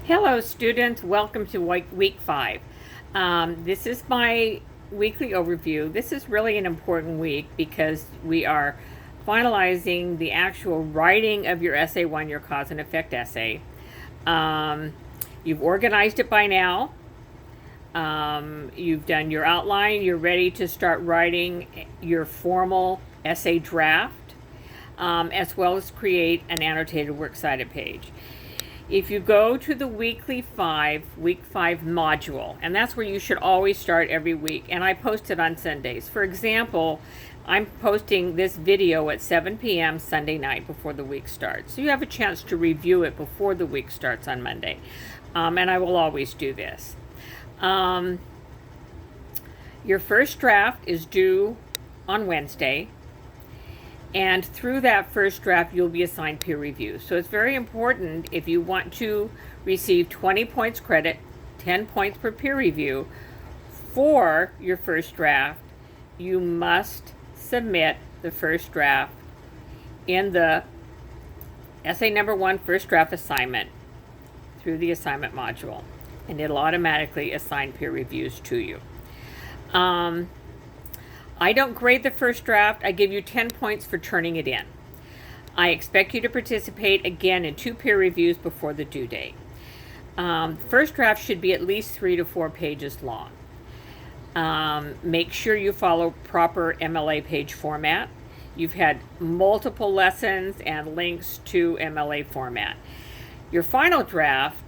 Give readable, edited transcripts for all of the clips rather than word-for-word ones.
Hello students, welcome to week 5. This is my weekly overview. This is really an important week because we are finalizing the actual writing of your essay 1, your cause and effect essay. You've organized it by now. You've done your outline. You're ready to start writing your formal essay draft, as well as create an annotated works cited page. If you go to the week 5 module, and that's where you should always start every week, and I post it on Sundays. For example, I'm posting this video at 7 p.m. Sunday night before the week starts. So you have a chance to review it before the week starts on Monday. And I will always do this. Your first draft is due on Wednesday. And through that first draft, you'll be assigned peer review. So it's very important, if you want to receive 20 points credit, 10 points per peer review for your first draft, you must submit the first draft in the essay number 1 first draft assignment through the assignment module. And it'll automatically assign peer reviews to you. I don't grade the first draft. I give you 10 points for turning it in. I expect you to participate again in 2 peer reviews before the due date. First draft should be at least 3 to 4 pages long. Make sure you follow proper MLA page format. You've had multiple lessons and links to MLA format. Your final draft,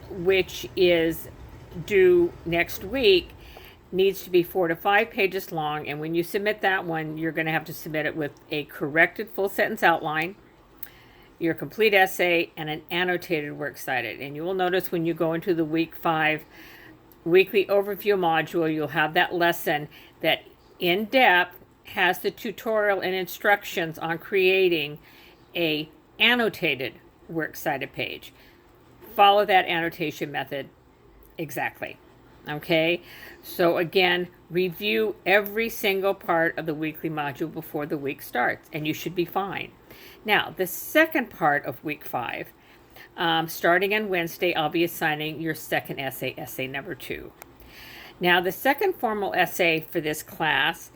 which is due next week, needs to be 4 to 5 pages long, and when you submit that one, you're going to have to submit it with a corrected full sentence outline, your complete essay, and an annotated works cited. And you will notice when you go into the week 5 weekly overview module, you'll have that lesson that in depth has the tutorial and instructions on creating a annotated works cited page. Follow that annotation method exactly. Okay, so again, review every single part of the weekly module before the week starts, and you should be fine. Now, the second part of week 5, starting on Wednesday, I'll be assigning your second essay, essay number 2. Now, the second formal essay for this class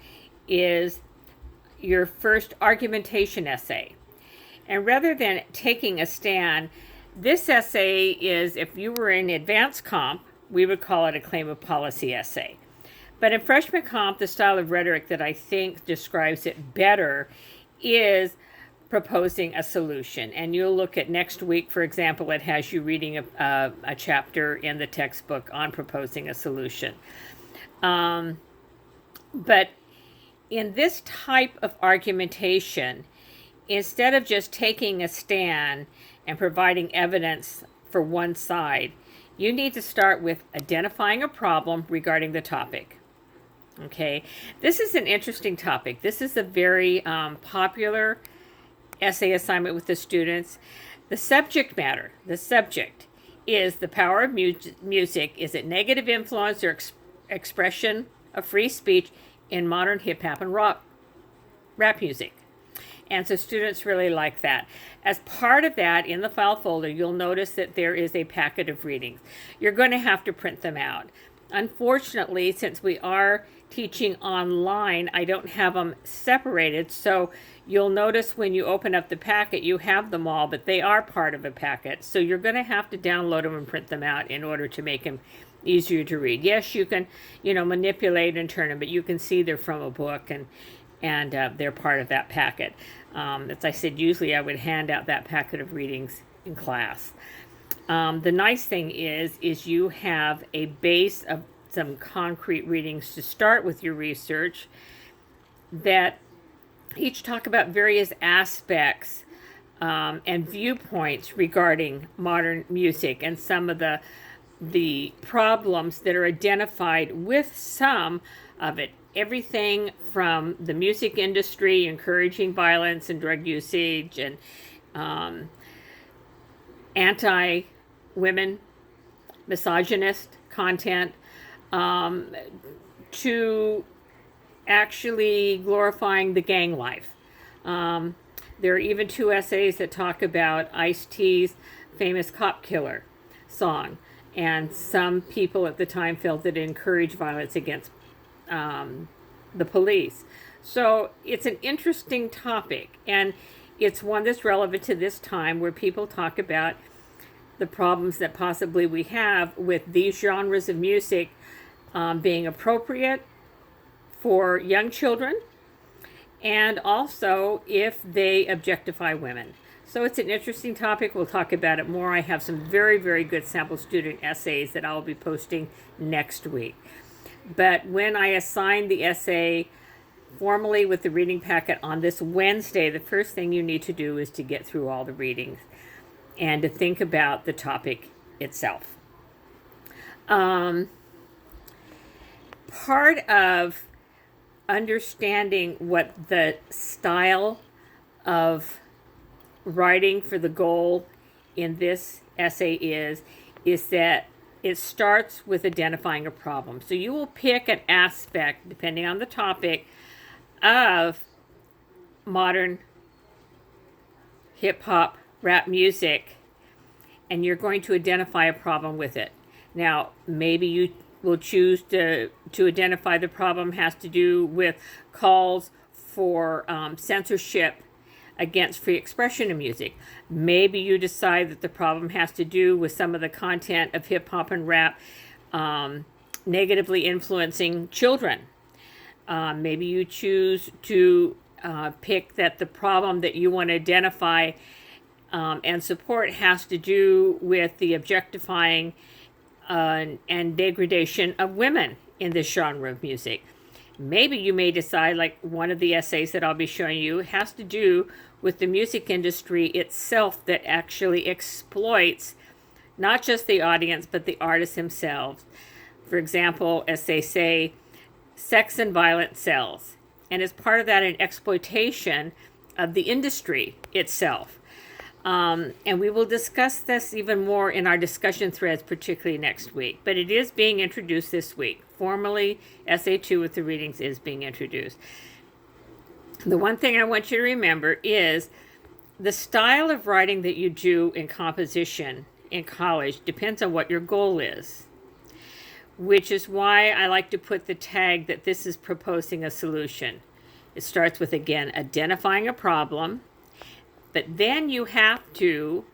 is your first argumentation essay. And rather than taking a stand, this essay is, if you were in advanced comp, we would call it a claim of policy essay. But in freshman comp, the style of rhetoric that I think describes it better is proposing a solution. And you'll look at next week, for example, it has you reading a chapter in the textbook on proposing a solution. But in this type of argumentation, instead of just taking a stand and providing evidence for one side, you need to start with identifying a problem regarding the topic. Okay, this is an interesting topic. This is a very popular essay assignment with the students. The subject matter, the subject is the power of music. Is it negative influence or expression of free speech in modern hip hop and rap music? And so students really like that. As part of that, in the file folder, you'll notice that there is a packet of readings. You're going to have to print them out. Unfortunately, since we are teaching online, I don't have them separated. So you'll notice when you open up the packet, you have them all, but they are part of a packet. So you're going to have to download them and print them out in order to make them easier to read. Yes, you can, manipulate and turn them, but you can see they're from a book and they're part of that packet. As I said, usually I would hand out that packet of readings in class. The nice thing is you have a base of some concrete readings to start with your research that each talk about various aspects and viewpoints regarding modern music and some of the problems that are identified with some of it. Everything from the music industry encouraging violence and drug usage and anti-women, misogynist content, to actually glorifying the gang life. There are even 2 essays that talk about Ice-T's famous cop killer. song. And some people at the time felt that it encouraged violence against the police. So it's an interesting topic, and it's one that's relevant to this time where people talk about the problems that possibly we have with these genres of music being appropriate for young children, and also if they objectify women. So it's an interesting topic. We'll talk about it more. I have some very, very good sample student essays that I'll be posting next week. But when I assign the essay formally with the reading packet on this Wednesday, the first thing you need to do is to get through all the readings and to think about the topic itself. Part of understanding what the style of writing for the goal in this essay is that it starts with identifying a problem. So you will pick an aspect, depending on the topic, of modern hip-hop rap music, and you're going to identify a problem with it. Now, maybe you will choose to identify the problem has to do with calls for censorship against free expression in music. Maybe you decide that the problem has to do with some of the content of hip-hop and rap negatively influencing children. Maybe you choose to pick that the problem that you want to identify and support has to do with the objectifying and degradation of women in this genre of music. Maybe you may decide, like one of the essays that I'll be showing you has to do with the music industry itself that actually exploits not just the audience, but the artists themselves. For example, as they say, sex and violence sells. And as part of that, an exploitation of the industry itself. And we will discuss this even more in our discussion threads, particularly next week. But it is being introduced this week. Formally, Essay 2 with the readings is being introduced. The one thing I want you to remember is the style of writing that you do in composition in college depends on what your goal is, which is why I like to put the tag that this is proposing a solution. It starts with, again, identifying a problem, but then you have to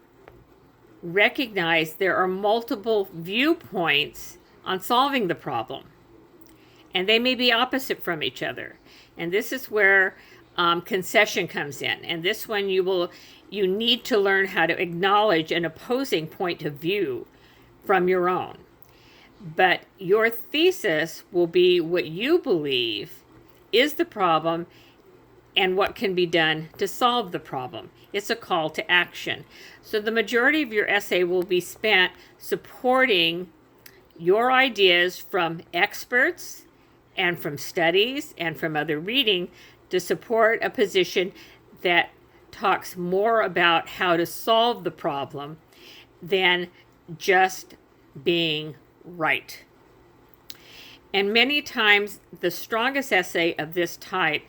recognize there are multiple viewpoints on solving the problem, and they may be opposite from each other. And this is where concession comes in. And this one you need to learn how to acknowledge an opposing point of view from your own. But your thesis will be what you believe is the problem and what can be done to solve the problem. It's a call to action. So the majority of your essay will be spent supporting your ideas from experts and from studies and from other reading to support a position that talks more about how to solve the problem than just being right. And many times the strongest essay of this type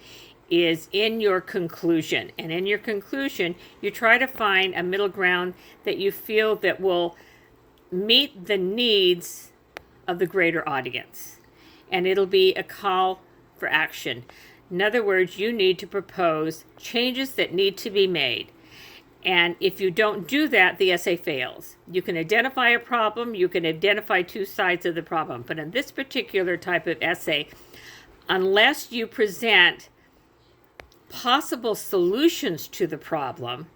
is in your conclusion. And in your conclusion, you try to find a middle ground that you feel that will meet the needs of the greater audience. And it'll be a call for action. In other words, you need to propose changes that need to be made. And if you don't do that, the essay fails. You can identify a problem, you can identify two sides of the problem. But in this particular type of essay, unless you present possible solutions to the problem,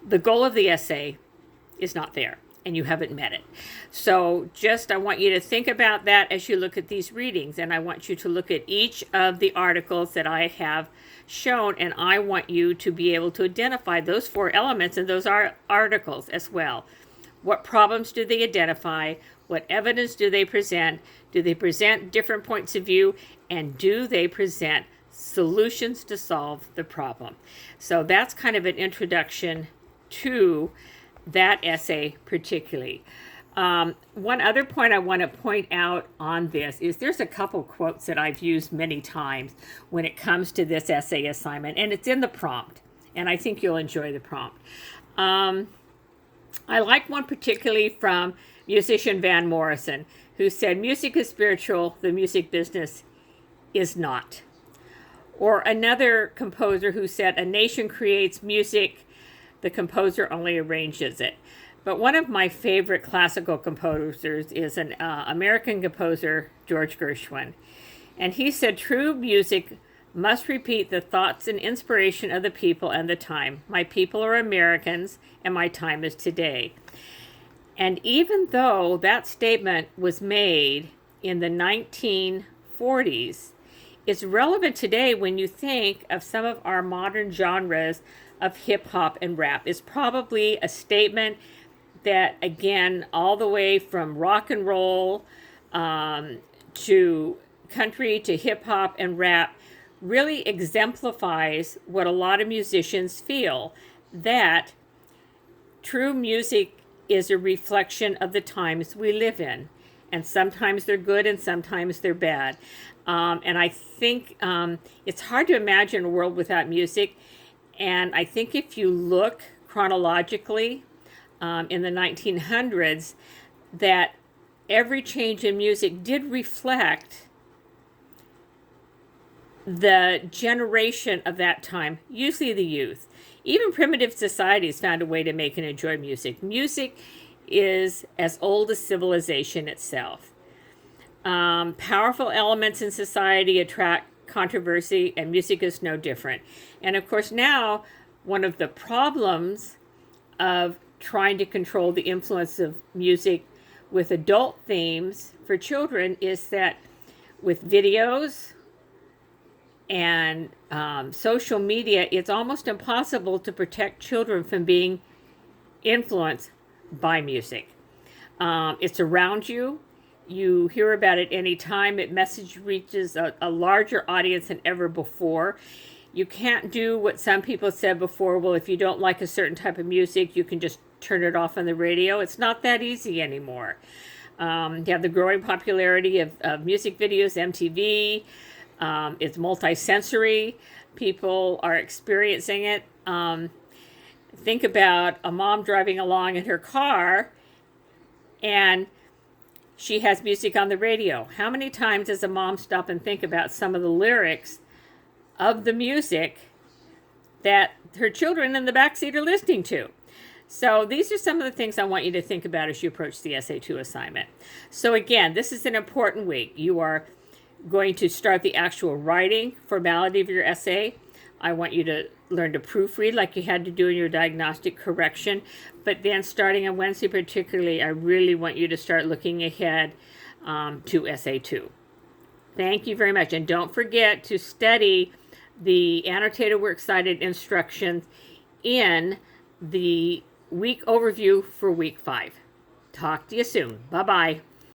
the goal of the essay is not there, and you haven't met it. So I want you to think about that as you look at these readings, and I want you to look at each of the articles that I have shown, and I want you to be able to identify those four elements in those articles as well. What problems do they identify? What evidence do they present? Do they present different points of view? And do they present solutions to solve the problem? So that's kind of an introduction to that essay particularly. One other point I want to point out on this is there's a couple quotes that I've used many times when it comes to this essay assignment, and it's in the prompt, and I think you'll enjoy the prompt. I'm I like one particularly from musician Van Morrison, who said, "Music is spiritual, the music business is not." Or another composer who said, "A nation creates music, the composer only arranges it." But one of my favorite classical composers is an American composer, George Gershwin. And he said, "True music must repeat the thoughts and inspiration of the people and the time. My people are Americans, and my time is today." And even though that statement was made in the 1940s, it's relevant today when you think of some of our modern genres of hip hop and rap. It's probably a statement that, again, all the way from rock and roll to country to hip hop and rap, really exemplifies what a lot of musicians feel, that true music is a reflection of the times we live in. And sometimes they're good and sometimes they're bad. And I think it's hard to imagine a world without music. And I think if you look chronologically in the 1900s, that every change in music did reflect the generation of that time, usually the youth. Even primitive societies found a way to make and enjoy music. Music is as old as civilization itself. Powerful elements in society attract controversy, and music is no different. And of course, now one of the problems of trying to control the influence of music with adult themes for children is that with videos and social media, it's almost impossible to protect children from being influenced by music. It's around you. You hear about it anytime. It message reaches a larger audience than ever before. You can't do what some people said before, well, if you don't like a certain type of music, you can just turn it off on the radio. It's not that easy anymore. You have the growing popularity of music videos, MTV. It's multi-sensory. People are experiencing it. Think about a mom driving along in her car and she has music on the radio. How many times does a mom stop and think about some of the lyrics of the music that her children in the backseat are listening to? So these are some of the things I want you to think about as you approach the SA2 assignment. So again, this is an important week. You are going to start the actual writing formality of your essay. I want you to learn to proofread like you had to do in your diagnostic correction. But then starting on Wednesday particularly, I really want you to start looking ahead to SA2. Thank you very much. And don't forget to study the annotated works cited instructions in the week overview for week 5. Talk to you soon. Bye-bye.